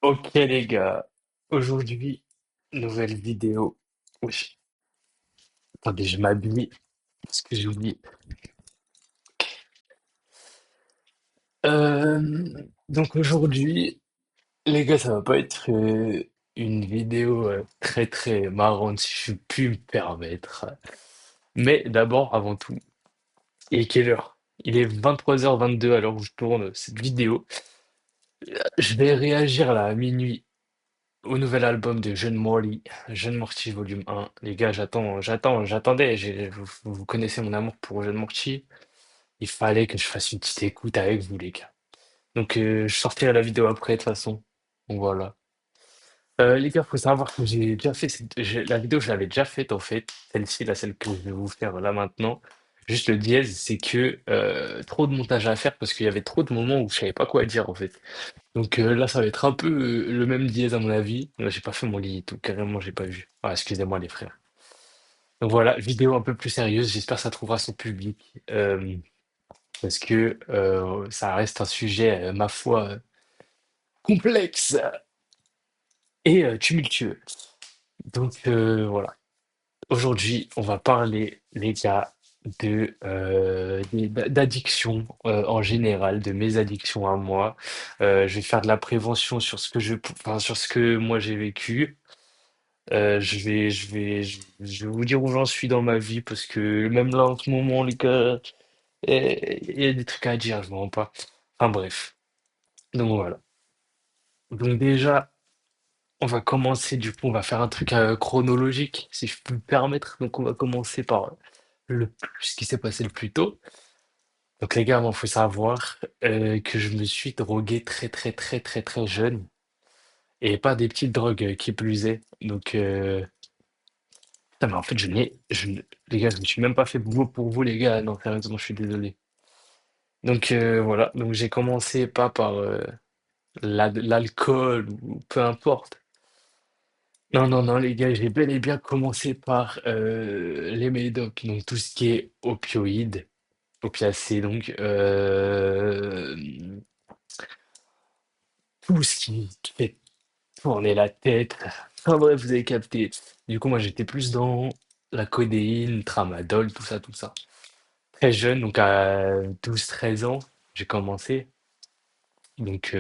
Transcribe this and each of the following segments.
Ok les gars, aujourd'hui, nouvelle vidéo. Oui, attendez, je m'habille parce que j'ai oublié. Donc aujourd'hui, les gars, ça va pas être une vidéo très très marrante si je puis me permettre. Mais d'abord, avant tout, il est quelle heure? Il est 23h22 à l'heure où je tourne cette vidéo. Je vais réagir là à minuit au nouvel album de Jeune Morty volume 1. Les gars, j'attendais. Vous connaissez mon amour pour Jeune Morty. Il fallait que je fasse une petite écoute avec vous, les gars. Donc, je sortirai la vidéo après, de toute façon. Donc, voilà. Les gars, faut savoir que j'ai déjà fait la vidéo, je l'avais déjà faite, en fait. Celle-ci, là, celle que je vais vous faire là maintenant. Juste le dièse, c'est que trop de montage à faire parce qu'il y avait trop de moments où je savais pas quoi dire, en fait. Donc là, ça va être un peu le même dièse à mon avis. Là, j'ai pas fait mon lit et tout, carrément, j'ai pas vu. Ah, excusez-moi les frères. Donc voilà, vidéo un peu plus sérieuse. J'espère que ça trouvera son public parce que ça reste un sujet, ma foi, complexe et tumultueux. Donc voilà. Aujourd'hui, on va parler, les gars, d'addiction en général, de mes addictions à moi. Je vais faire de la prévention sur enfin, sur ce que moi j'ai vécu. Je vais vous dire où j'en suis dans ma vie parce que même là en ce moment, les gars, il y a des trucs à dire, je me rends pas. Enfin bref. Donc voilà. Donc déjà, on va commencer, du coup, on va faire un truc chronologique, si je peux me permettre. Donc on va commencer par ce qui s'est passé le plus tôt. Donc les gars, il faut savoir que je me suis drogué très très très très très jeune. Et pas des petites drogues qui plus est. Donc putain, mais en fait, les gars, je me suis même pas fait beau pour vous, les gars. Non, sérieusement, je suis désolé. Donc voilà, donc j'ai commencé pas par l'alcool ou peu importe. Non, non, non, les gars, j'ai bel et bien commencé par les médocs, donc tout ce qui est opioïdes, opiacés, donc tout ce qui fait tourner la tête. Enfin bref, vous avez capté. Du coup, moi, j'étais plus dans la codéine, tramadol, tout ça, tout ça. Très jeune, donc à 12 13 ans, j'ai commencé. Donc,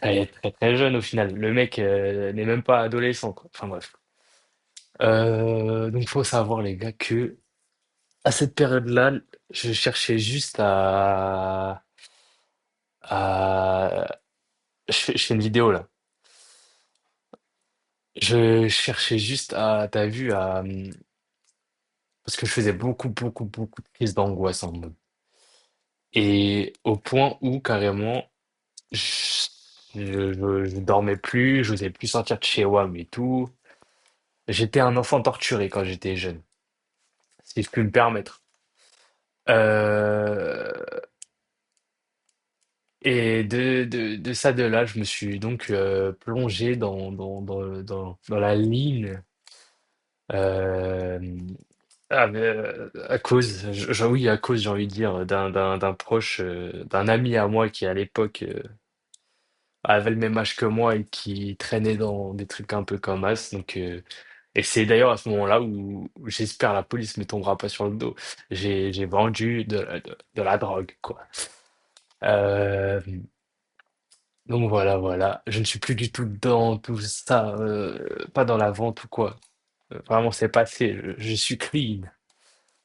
très, très jeune au final. Le mec n'est même pas adolescent, quoi. Enfin bref. Donc, faut savoir, les gars, que à cette période-là, je cherchais juste à... je fais une vidéo là. Je cherchais juste à, t'as vu, parce que je faisais beaucoup, beaucoup, beaucoup de crises d'angoisse en mode. Et au point où carrément, je, je dormais plus, je n'osais plus sortir de chez WAM et tout. J'étais un enfant torturé quand j'étais jeune, si je puis me permettre. Euh, et de ça, de là, je me suis donc plongé dans la ligne euh, à cause, oui, à cause, j'ai envie de dire, d'un proche, d'un ami à moi qui à l'époque avait le même âge que moi et qui traînait dans des trucs un peu comme As. Donc, et c'est d'ailleurs à ce moment-là où j'espère la police me tombera pas sur le dos. J'ai vendu de la drogue, quoi. Euh, donc voilà, voilà. Je ne suis plus du tout dans tout ça, pas dans la vente ou quoi. Vraiment, c'est passé. Je suis clean.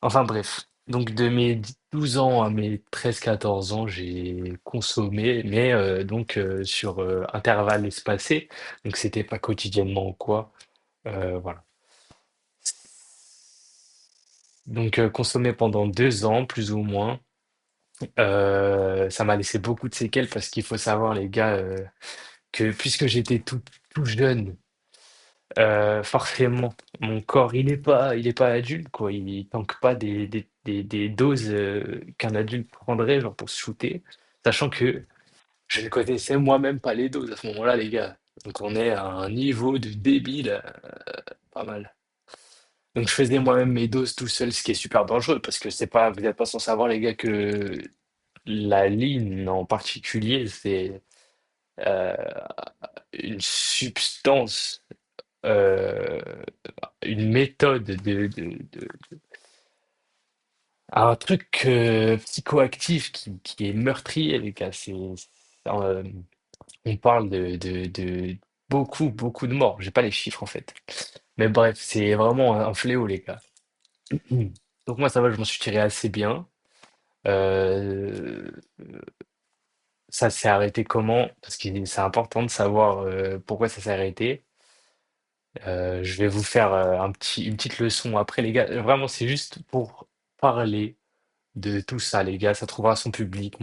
Enfin bref. Donc de mes 12 ans à mes 13 14 ans, j'ai consommé, mais donc sur intervalles espacés. Donc c'était pas quotidiennement ou quoi. Voilà. Donc consommé pendant 2 ans, plus ou moins. Ça m'a laissé beaucoup de séquelles parce qu'il faut savoir, les gars, que puisque j'étais tout jeune, forcément, mon corps, il est pas adulte, quoi. Il tanque pas des doses qu'un adulte prendrait, genre pour se shooter, sachant que je ne connaissais moi-même pas les doses à ce moment-là, les gars. Donc on est à un niveau de débile pas mal. Donc je faisais moi-même mes doses tout seul, ce qui est super dangereux, parce que c'est pas, vous n'êtes pas sans savoir, les gars, que la ligne en particulier, c'est une substance, euh, une méthode un truc psychoactif qui est meurtrier, les gars. Euh, on parle de beaucoup de morts. J'ai pas les chiffres en fait. Mais bref, c'est vraiment un fléau, les gars. Mm. Donc moi, ça va, je m'en suis tiré assez bien. Euh, Ça s'est arrêté comment? Parce que c'est important de savoir pourquoi ça s'est arrêté. Je vais vous faire une petite leçon après, les gars. Vraiment, c'est juste pour parler de tout ça, les gars. Ça trouvera son public.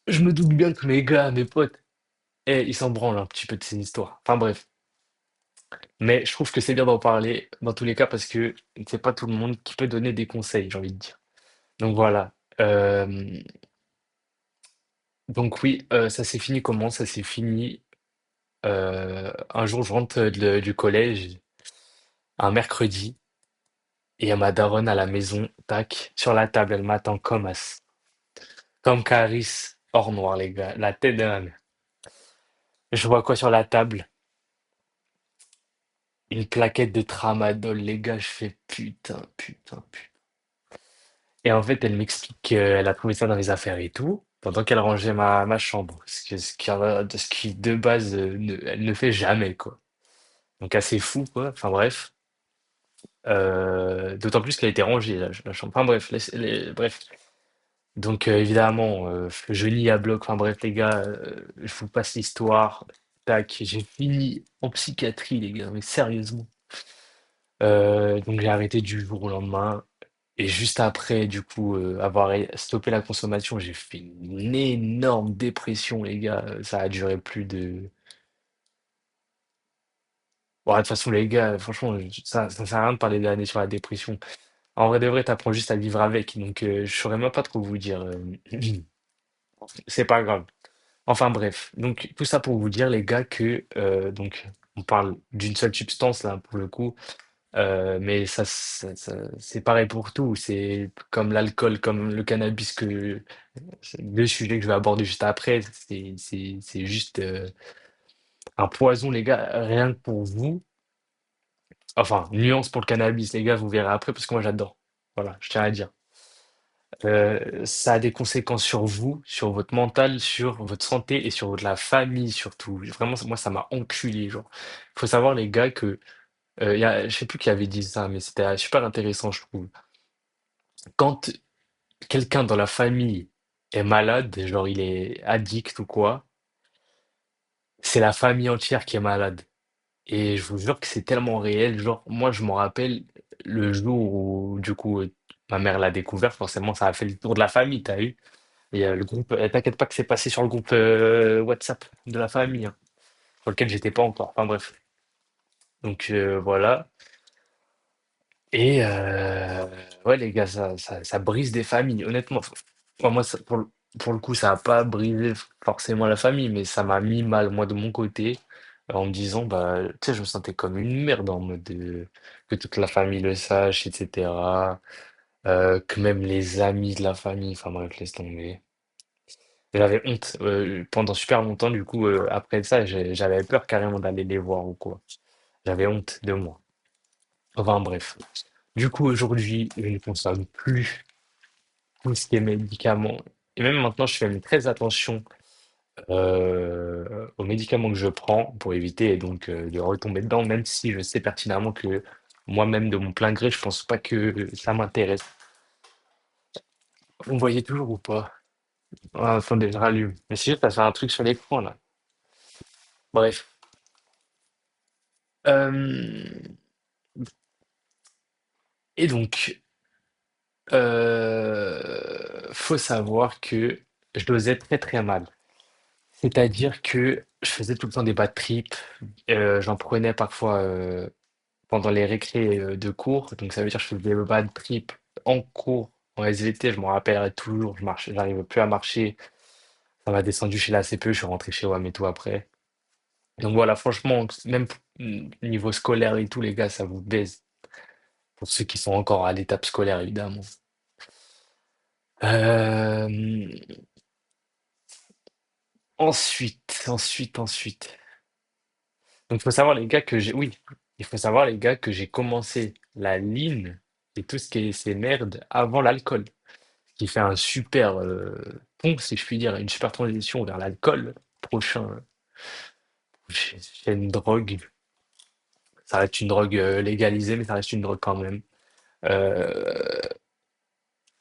Je me doute bien que mes gars, mes potes, ils s'en branlent un petit peu de ces histoires. Enfin bref. Mais je trouve que c'est bien d'en parler dans tous les cas parce que c'est pas tout le monde qui peut donner des conseils, j'ai envie de dire. Donc voilà. Donc oui, ça s'est fini comment? Ça s'est fini. Un jour, je rentre du collège, un mercredi, et il y a ma daronne à la maison, tac, sur la table, elle m'attend comme as, comme Caris, hors noir, les gars, la tête de ma mère. Je vois quoi sur la table? Une plaquette de tramadol, les gars, je fais putain. Et en fait, elle m'explique qu'elle a trouvé ça dans les affaires et tout, pendant qu'elle rangeait ma chambre. Ce qui de base, elle ne fait jamais, quoi. Donc assez fou, quoi. Enfin bref. D'autant plus qu'elle a été rangée, la chambre. Enfin bref, bref. Donc évidemment, je lis à bloc. Enfin bref, les gars, je vous passe l'histoire. Tac, j'ai fini en psychiatrie, les gars, mais sérieusement. Donc j'ai arrêté du jour au lendemain. Et juste après, du coup, avoir stoppé la consommation, j'ai fait une énorme dépression, les gars. Ça a duré plus de... Bon, de toute façon, les gars, franchement, ça sert à rien de parler d'années sur la dépression. En vrai de vrai, t'apprends juste à vivre avec. Donc, je saurais même pas trop vous dire. C'est pas grave. Enfin bref. Donc, tout ça pour vous dire, les gars, que donc on parle d'une seule substance là pour le coup. Mais c'est pareil pour tout. C'est comme l'alcool, comme le cannabis que c'est deux sujets que je vais aborder juste après. C'est juste un poison, les gars, rien que pour vous. Enfin, nuance pour le cannabis, les gars, vous verrez après parce que moi j'adore. Voilà, je tiens à dire. Ça a des conséquences sur vous, sur votre mental, sur votre santé et sur la famille surtout. Vraiment, moi, ça m'a enculé, genre. Faut savoir, les gars, que je sais plus qui avait dit ça, mais c'était super intéressant, je trouve. Quand quelqu'un dans la famille est malade, genre il est addict ou quoi, c'est la famille entière qui est malade. Et je vous jure que c'est tellement réel. Genre, moi, je m'en rappelle le jour où, du coup, ma mère l'a découvert. Forcément, ça a fait le tour de la famille, t'as vu? Et le groupe, t'inquiète pas que c'est passé sur le groupe WhatsApp de la famille, hein, sur lequel j'étais pas encore. Enfin bref. Donc voilà. Et ouais, les gars, ça brise des familles. Honnêtement, moi, pour le coup, ça a pas brisé forcément la famille, mais ça m'a mis mal, moi, de mon côté, en me disant, bah, tu sais, je me sentais comme une merde en mode que toute la famille le sache, etc. Que même les amis de la famille, enfin bref, laisse tomber. J'avais honte pendant super longtemps, du coup, après ça, j'avais peur carrément d'aller les voir ou quoi. J'avais honte de moi. Enfin bref. Du coup, aujourd'hui, je ne consomme plus tout ce qui est médicaments. Et même maintenant, je fais très attention aux médicaments que je prends pour éviter donc de retomber dedans, même si je sais pertinemment que moi-même, de mon plein gré, je pense pas que ça m'intéresse. Vous me voyez toujours ou pas? Ah, attendez, je rallume. Mais c'est juste, ça fait un truc sur l'écran là. Bref. Euh, Et donc, faut savoir que je dosais très mal. C'est-à-dire que je faisais tout le temps des bad trips. J'en prenais parfois pendant les récrés de cours. Donc ça veut dire que je faisais des bad trips en cours, en SVT. Je m'en rappellerai toujours. J'arrivais plus à marcher. Ça m'a descendu chez la CPE. Je suis rentré chez WAM et tout après. Donc voilà, franchement, même niveau scolaire et tout, les gars, ça vous baise. Pour ceux qui sont encore à l'étape scolaire, évidemment. Euh, Ensuite. Donc, il faut savoir, les gars, que j'ai. Oui, il faut savoir, les gars, que j'ai commencé la ligne et tout ce qui est ces merdes avant l'alcool. Ce qui fait un super pont, si je puis dire, une super transition vers l'alcool. Prochain, c'est une drogue. Ça reste une drogue légalisée, mais ça reste une drogue quand même. Euh,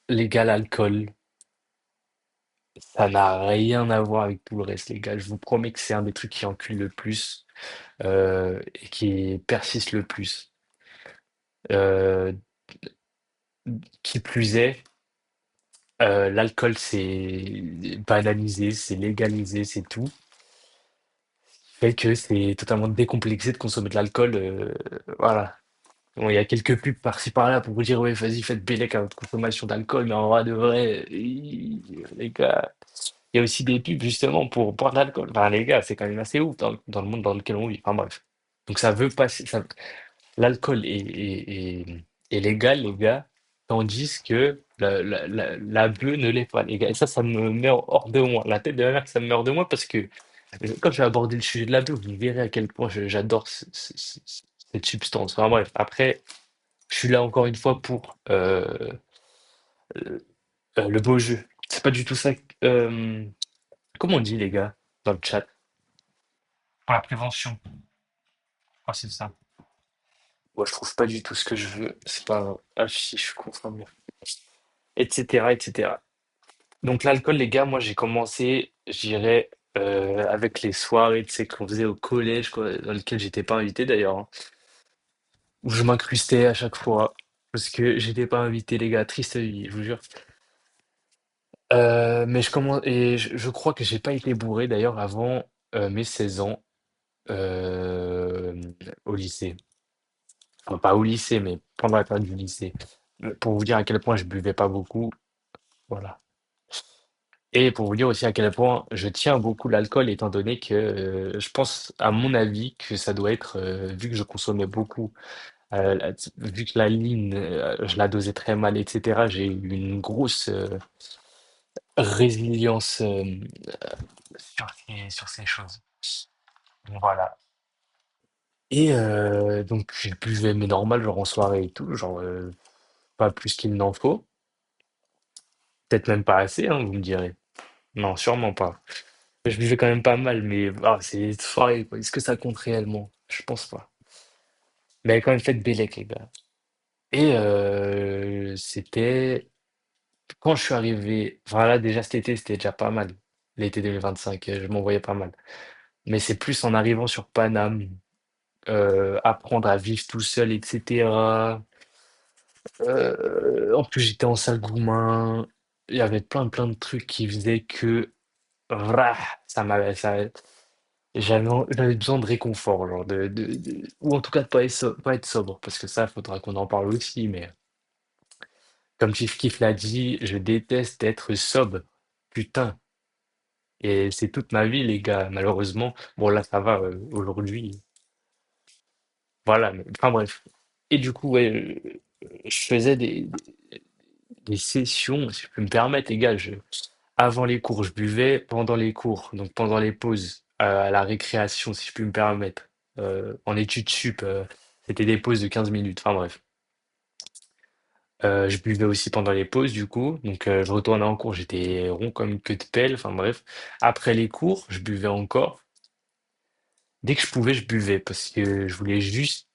Légal alcool, ça n'a rien à voir avec tout le reste, les gars. Je vous promets que c'est un des trucs qui encule le plus et qui persiste le plus. Euh, qui plus est, l'alcool, c'est banalisé, c'est légalisé, c'est tout. Fait que c'est totalement décomplexé de consommer de l'alcool. Voilà. Bon, il y a quelques pubs par-ci par-là pour vous dire, ouais, vas-y, faites bellec à votre consommation d'alcool, mais en vrai de vrai, les gars, il y a aussi des pubs justement pour boire de l'alcool. Enfin, les gars, c'est quand même assez ouf dans le monde dans lequel on vit. Enfin, bref. Donc, ça veut passer. L'alcool est légal, les gars, tandis que la bœuf ne l'est pas, les gars. Et ça me met hors de moi. La tête de ma mère, ça me met hors de moi parce que quand je vais aborder le sujet de la bœuf, vous verrez à quel point j'adore cette substance. Enfin, bref, après, je suis là encore une fois pour le beau jeu. C'est pas du tout ça. Comment on dit, les gars, dans le chat? Pour la prévention. Ah, c'est ça. Moi, je trouve pas du tout ce que je veux. C'est pas affiche, confirmé. Etc., etc. Donc, l'alcool, les gars, moi, j'ai commencé, je dirais, avec les soirées, tu sais, qu'on faisait au collège, quoi, dans lesquelles j'étais pas invité d'ailleurs, hein, où je m'incrustais à chaque fois, parce que j'étais pas invité, les gars, triste vie, je vous jure. Mais je commence, et je crois que j'ai pas été bourré d'ailleurs avant mes 16 ans euh, au lycée. Enfin, pas au lycée, mais pendant la période du lycée. Pour vous dire à quel point je buvais pas beaucoup, voilà. Et pour vous dire aussi à quel point je tiens beaucoup l'alcool, étant donné que je pense, à mon avis, que ça doit être, vu que je consommais beaucoup, vu que la ligne, je la dosais très mal, etc., j'ai eu une grosse résilience sur ces choses. Donc, voilà. Et donc, je buvais, mais normal, genre en soirée et tout, genre pas plus qu'il n'en faut. Peut-être même pas assez, hein, vous me direz. Non, sûrement pas. Je buvais quand même pas mal, mais ah, c'est des soirées, quoi. Est-ce que ça compte réellement? Je pense pas. Mais elle a quand même fait de Bellec, les gars. Et c'était quand je suis arrivé. Enfin là, déjà cet été, c'était déjà pas mal. L'été 2025, je m'en voyais pas mal. Mais c'est plus en arrivant sur Paname, apprendre à vivre tout seul, etc. En plus, j'étais en salle gourmand. Il y avait plein de trucs qui faisaient que Vrah, j'avais besoin de réconfort, genre ou en tout cas de pas être sobre, parce que ça, faudra qu'on en parle aussi, mais comme Chief Keef l'a dit, je déteste être sobre. Putain. Et c'est toute ma vie, les gars, malheureusement. Bon, là, ça va, aujourd'hui. Voilà, mais, enfin bref. Et du coup, ouais, je faisais des sessions, si je peux me permettre, les gars, avant les cours, je buvais, pendant les cours, donc pendant les pauses, à la récréation, si je puis me permettre, en études sup, c'était des pauses de 15 minutes, enfin bref. Je buvais aussi pendant les pauses, du coup, donc je retournais en cours, j'étais rond comme une queue de pelle, enfin bref. Après les cours, je buvais encore. Dès que je pouvais, je buvais, parce que je voulais juste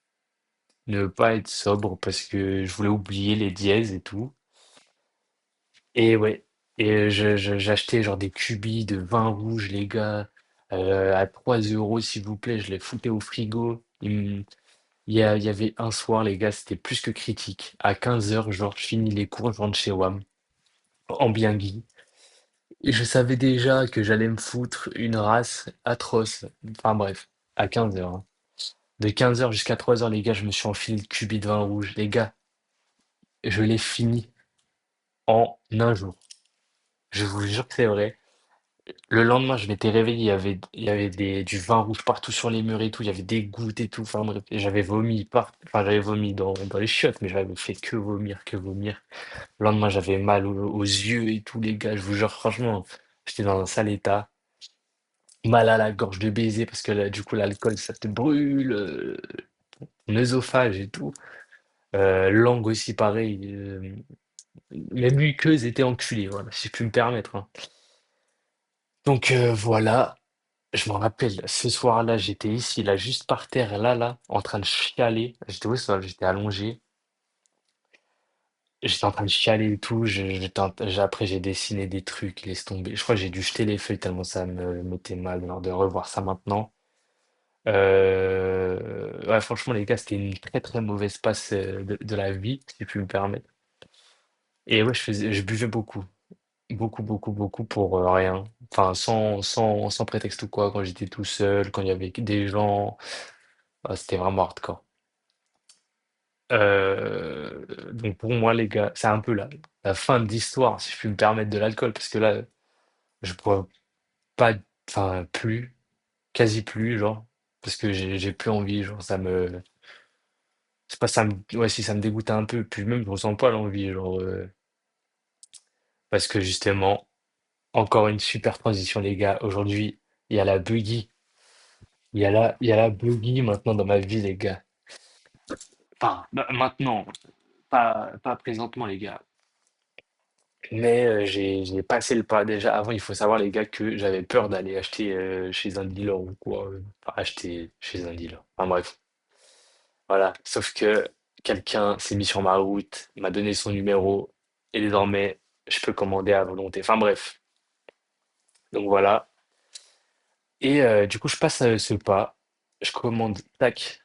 ne pas être sobre, parce que je voulais oublier les dièses et tout. Et ouais, et j'achetais genre des cubis de vin rouge, les gars, à 3 euros, s'il vous plaît, je les foutais au frigo. Il y avait un soir, les gars, c'était plus que critique. À 15 heures, genre, je finis les cours, je rentre chez WAM, en biengui. Et je savais déjà que j'allais me foutre une race atroce. Enfin bref, à 15 heures, hein. De 15 heures jusqu'à 3 heures, les gars, je me suis enfilé le cubi de vin rouge. Les gars, je l'ai fini en un jour. Je vous jure que c'est vrai. Le lendemain, je m'étais réveillé, il y avait du vin rouge partout sur les murs et tout, il y avait des gouttes et tout, enfin bref, et j'avais vomi enfin j'avais vomi dans les chiottes, mais j'avais fait que vomir, que vomir. Le lendemain, j'avais mal aux yeux et tout, les gars, je vous jure, franchement, j'étais dans un sale état. mal à la gorge de baiser parce que là, du coup, l'alcool, ça te brûle, ton œsophage et tout. Langue aussi, pareil. Les muqueuses étaient enculées, voilà, si je puis me permettre, hein. Donc voilà, je me rappelle, ce soir-là, j'étais ici, là, juste par terre, là, en train de chialer. J'étais où ça? J'étais allongé. J'étais en train de chialer et tout. Après, j'ai dessiné des trucs, laisse tomber. Je crois que j'ai dû jeter les feuilles tellement ça me mettait mal genre, de revoir ça maintenant. Ouais, franchement, les gars, c'était une très très mauvaise passe de la vie, si je puis me permettre. Et ouais, je buvais beaucoup. Beaucoup, beaucoup, beaucoup pour rien. Enfin, sans prétexte ou quoi, quand j'étais tout seul, quand il y avait des gens. C'était vraiment hardcore. Donc pour moi, les gars, c'est un peu la fin de l'histoire, si je puis me permettre, de l'alcool, parce que là, je bois pas, enfin, plus, quasi plus, genre, parce que j'ai plus envie, genre, c'est pas ça ouais, si ça me dégoûte un peu, puis même, je ressens pas l'envie, genre, parce que justement, encore une super transition, les gars. Aujourd'hui, il y a la buggy. Il y a la buggy maintenant dans ma vie, les gars. Enfin, maintenant, pas présentement, les gars. Mais j'ai passé le pas déjà. Avant, il faut savoir, les gars, que j'avais peur d'aller acheter chez un dealer ou quoi. Enfin, acheter chez un dealer. Enfin bref, voilà. Sauf que quelqu'un s'est mis sur ma route, m'a donné son numéro, et désormais, je peux commander à volonté. Enfin bref, donc voilà. Et du coup, je passe ce pas, je commande, tac,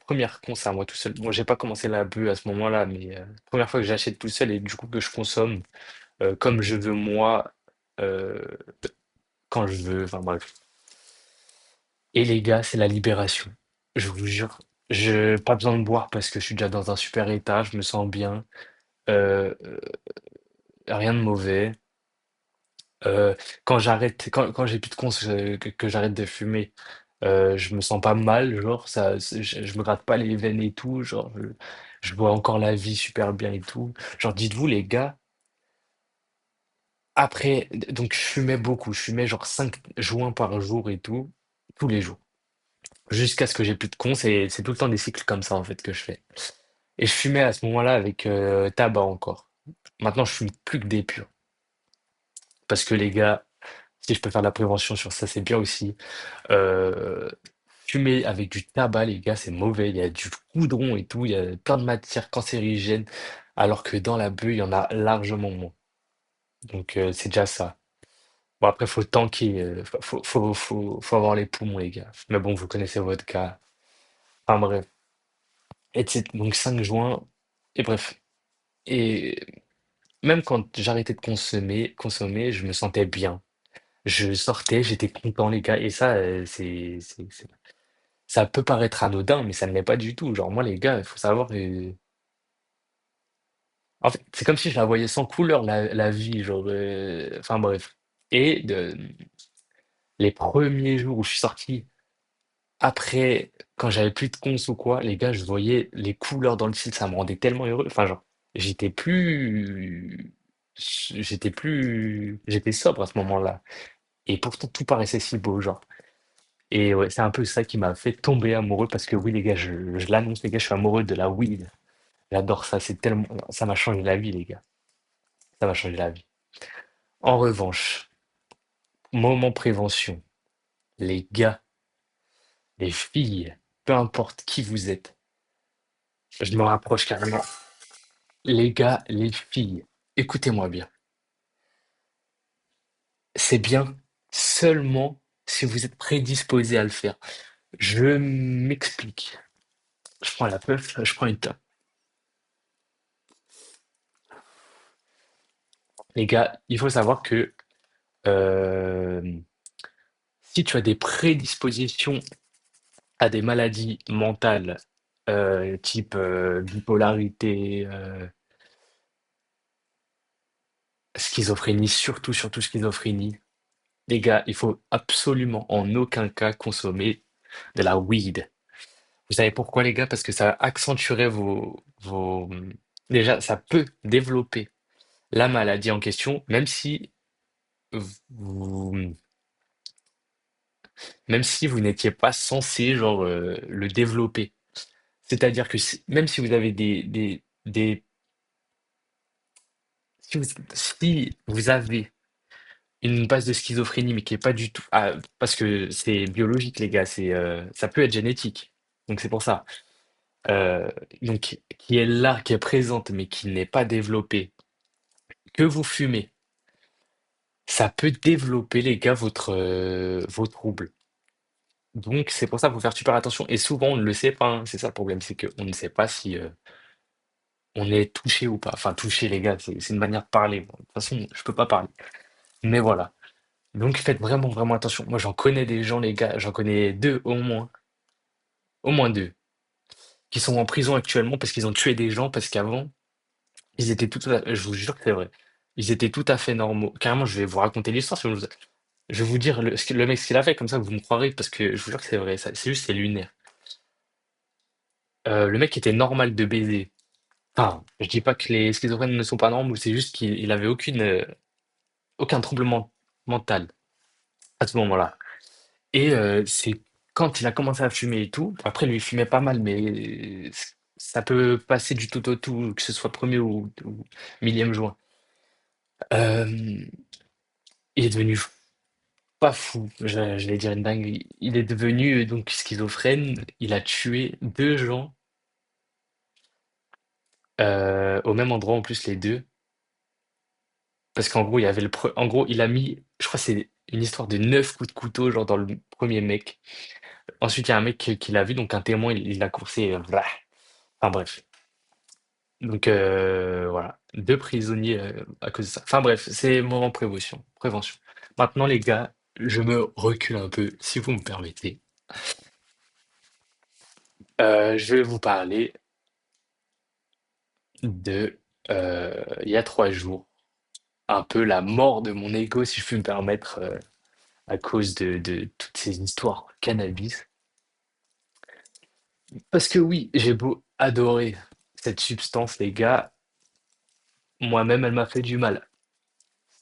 première cons à moi tout seul. Bon, j'ai pas commencé la bœuf à ce moment-là, mais première fois que j'achète tout seul et du coup que je consomme comme je veux moi, euh, quand je veux, enfin bref. Et les gars, c'est la libération. Je vous jure, je pas besoin de boire parce que je suis déjà dans un super état, je me sens bien, rien de mauvais. Quand quand j'ai plus de cons, que j'arrête de fumer, je me sens pas mal, genre je me gratte pas les veines et tout, genre je vois encore la vie super bien et tout. Genre dites-vous les gars, après donc je fumais beaucoup, je fumais genre 5 joints par jour et tout, tous les jours. Jusqu'à ce que j'ai plus de cons, c'est tout le temps des cycles comme ça en fait que je fais. Et je fumais à ce moment-là avec tabac encore. Maintenant, je fume plus que des purs. Parce que les gars, si je peux faire de la prévention sur ça, c'est bien aussi. Euh, Fumer avec du tabac, les gars, c'est mauvais. Il y a du goudron et tout, il y a plein de matières cancérigènes, alors que dans la beuh, il y en a largement moins. Donc c'est déjà ça. Bon, après, faut tanker, faut avoir les poumons, les gars. Mais bon, vous connaissez votre cas. Enfin bref. Donc 5 juin, et bref. Et même quand j'arrêtais de consommer, je me sentais bien. Je sortais, j'étais content, les gars. Et ça, ça peut paraître anodin, mais ça ne l'est pas du tout. Genre, moi, les gars, il faut savoir que... En fait, c'est comme si je la voyais sans couleur, la vie. Genre, enfin, bref. Et les premiers jours où je suis sorti, après, quand j'avais plus de cons ou quoi, les gars, je voyais les couleurs dans le ciel, ça me rendait tellement heureux. Enfin, genre, j'étais plus... J'étais sobre à ce moment-là. Et pourtant, tout paraissait si beau, genre. Et ouais, c'est un peu ça qui m'a fait tomber amoureux parce que oui, les gars, je l'annonce, les gars, je suis amoureux de la weed. J'adore ça, c'est tellement, ça m'a changé la vie, les gars. Ça m'a changé la vie. En revanche, moment prévention, les gars, les filles, peu importe qui vous êtes, je me rapproche carrément. Les gars, les filles, écoutez-moi bien. C'est bien seulement si vous êtes prédisposé à le faire. Je m'explique. Je prends la puff, je prends une top. Les gars, il faut savoir que euh, si tu as des prédispositions à des maladies mentales, type bipolarité, schizophrénie, surtout schizophrénie, les gars, il faut absolument en aucun cas consommer de la weed. Vous savez pourquoi, les gars? Parce que ça accentuerait Déjà, ça peut développer la maladie en question, même si vous, même si vous n'étiez pas censé, genre, le développer. C'est-à-dire que même si vous avez si vous avez une base de schizophrénie, mais qui est pas du tout, ah, parce que c'est biologique, les gars, ça peut être génétique. Donc c'est pour ça. Euh, donc, qui est là, qui est présente, mais qui n'est pas développée, que vous fumez, ça peut développer, les gars, vos troubles. Donc, c'est pour ça qu'il faut faire super attention. Et souvent, on ne le sait pas, hein. C'est ça le problème, c'est qu'on ne sait pas si on est touché ou pas. Enfin, touché, les gars, c'est une manière de parler. Bon, de toute façon, je peux pas parler. Mais voilà. Donc, faites vraiment, vraiment attention. Moi, j'en connais des gens, les gars, j'en connais deux au moins deux, qui sont en prison actuellement parce qu'ils ont tué des gens, parce qu'avant, ils étaient je vous jure que c'est vrai. Ils étaient tout à fait normaux. Carrément, je vais vous raconter l'histoire. Je vais vous dire le mec ce qu'il a fait, comme ça vous me croirez, parce que je vous jure que c'est vrai. C'est juste, c'est lunaire. Le mec était normal de baiser. Enfin, je dis pas que les schizophrènes ne sont pas normaux, c'est juste qu'il avait aucun trouble mental à ce moment-là. Et c'est quand il a commencé à fumer et tout. Après, lui, il fumait pas mal, mais ça peut passer du tout au tout, que ce soit premier ou millième joint. Euh, il est devenu pas fou, je vais dire une dinguerie. Il est devenu donc schizophrène. Il a tué deux gens au même endroit en plus les deux. Parce qu'en gros, il y avait en gros, il a mis, je crois que c'est une histoire de 9 coups de couteau, genre dans le premier mec. Ensuite, il y a un mec qui l'a vu, donc un témoin, il l'a coursé. Voilà. Enfin bref. Donc voilà, deux prisonniers à cause de ça. Enfin bref, c'est moment prévention. Prévention. Maintenant, les gars, je me recule un peu, si vous me permettez. Je vais vous parler de il y a 3 jours, un peu la mort de mon ego, si je puis me permettre, à cause de toutes ces histoires cannabis. Parce que oui, j'ai beau adorer cette substance, les gars, moi-même, elle m'a fait du mal.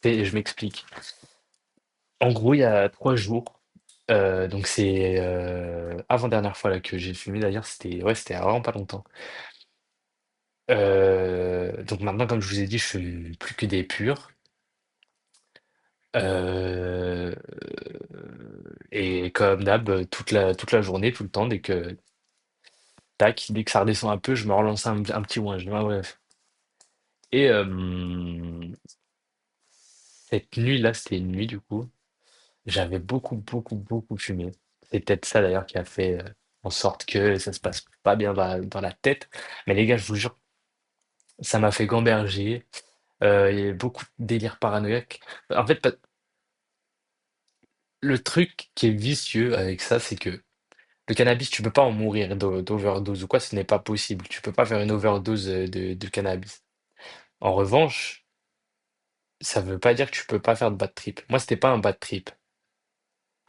Et je m'explique. En gros, il y a 3 jours, donc c'est avant-dernière fois là, que j'ai fumé, d'ailleurs, c'était vraiment pas longtemps. Donc maintenant, comme je vous ai dit, je fume plus que des purs. Euh, et comme d'hab, toute la journée, tout le temps, dès que ça redescend un peu, je me relance un petit ouin. Bref. Et cette nuit-là, c'était une nuit du coup, j'avais beaucoup, beaucoup, beaucoup fumé. C'est peut-être ça d'ailleurs qui a fait en sorte que ça se passe pas bien dans la tête. Mais les gars, je vous jure, ça m'a fait gamberger. Il y avait beaucoup de délire paranoïaque. En fait, le truc qui est vicieux avec ça, c'est que le cannabis, tu peux pas en mourir d'overdose ou quoi, ce n'est pas possible. Tu peux pas faire une overdose de cannabis. En revanche, ça veut pas dire que tu peux pas faire de bad trip. Moi, c'était pas un bad trip.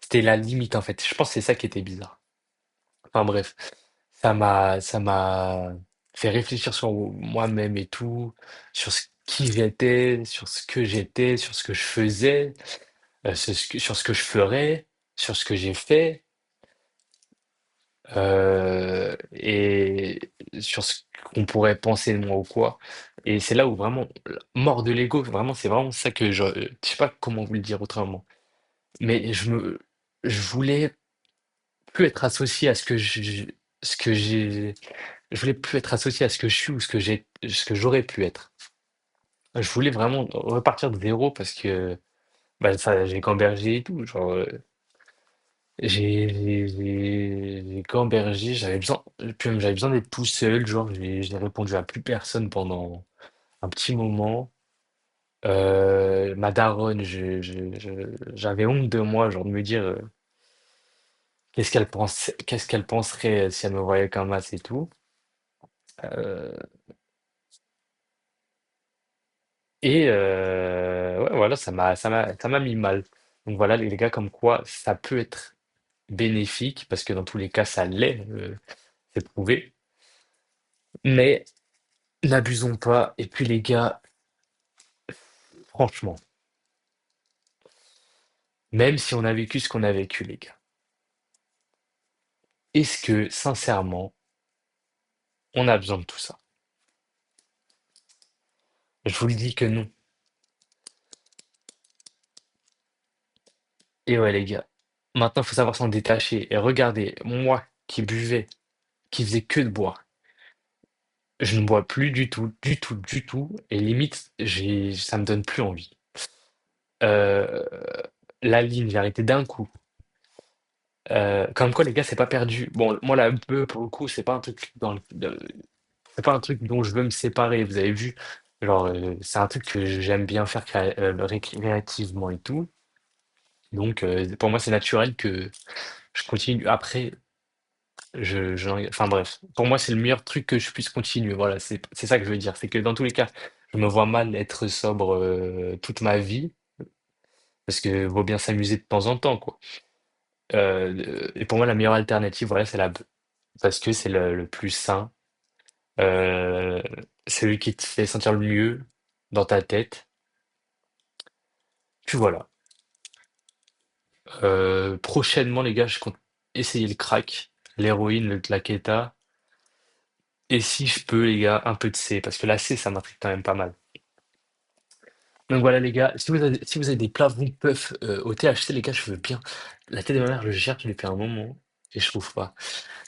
C'était la limite, en fait. Je pense que c'est ça qui était bizarre. Enfin bref, ça m'a fait réfléchir sur moi-même et tout, sur qui j'étais, sur ce que j'étais, sur ce que je faisais, sur ce que je ferais, sur ce que j'ai fait. Et sur ce qu'on pourrait penser de moi ou quoi. Et c'est là où vraiment, mort de l'ego, vraiment, c'est vraiment ça que je sais pas comment vous le dire autrement. Mais je voulais plus être associé à ce que je voulais plus être associé à ce que je suis ou ce que j'aurais pu être. Je voulais vraiment repartir de zéro parce que, bah, ça, j'ai gambergé et tout, genre, j'ai gambergé, puis même j'avais besoin d'être tout seul, genre j'ai répondu à plus personne pendant un petit moment. Ma daronne, j'avais honte de moi, genre de me dire qu'est-ce qu'elle penserait si elle me voyait comme as et tout. Euh, ouais, voilà, ça m'a mis mal. Donc voilà, les gars, comme quoi ça peut être bénéfique, parce que dans tous les cas, ça l'est, c'est prouvé. Mais n'abusons pas. Et puis les gars, franchement, même si on a vécu ce qu'on a vécu, les gars. est-ce que, sincèrement, on a besoin de tout ça? Je vous le dis que non. Et ouais, les gars, maintenant, il faut savoir s'en détacher. Et regardez, moi qui buvais, qui faisais que de boire, je ne bois plus du tout, du tout, du tout. Et limite, ça me donne plus envie. Euh, la ligne, j'ai arrêté d'un coup. Comme quoi, les gars, c'est pas perdu. Bon, moi, là, un peu, pour le coup, c'est pas un truc c'est pas un truc dont je veux me séparer. Vous avez vu, genre, c'est un truc que j'aime bien faire récréativement et tout. Donc, pour moi, c'est naturel que je continue. Après, enfin bref, pour moi, c'est le meilleur truc que je puisse continuer. Voilà, c'est ça que je veux dire. C'est que dans tous les cas, je me vois mal être sobre toute ma vie, parce que vaut bien s'amuser de temps en temps, quoi. Et pour moi, la meilleure alternative, voilà, c'est la bœuf. Parce que c'est le plus sain, euh, c'est lui qui te fait sentir le mieux dans ta tête. Puis voilà. Prochainement, les gars, je compte essayer le crack, l'héroïne, la keta. Et si je peux, les gars, un peu de C, parce que la C, ça m'intrigue quand même pas mal. Donc voilà, les gars, si vous avez des plats vous puff au THC, les gars, je veux bien. La tête de ma mère, je cherche depuis un moment et je trouve pas.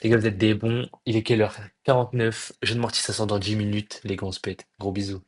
Les gars, vous êtes des bons. Il est quelle heure? 49. Je ne mortis, ça sort dans 10 minutes. Les gars, on se pète. Gros bisous.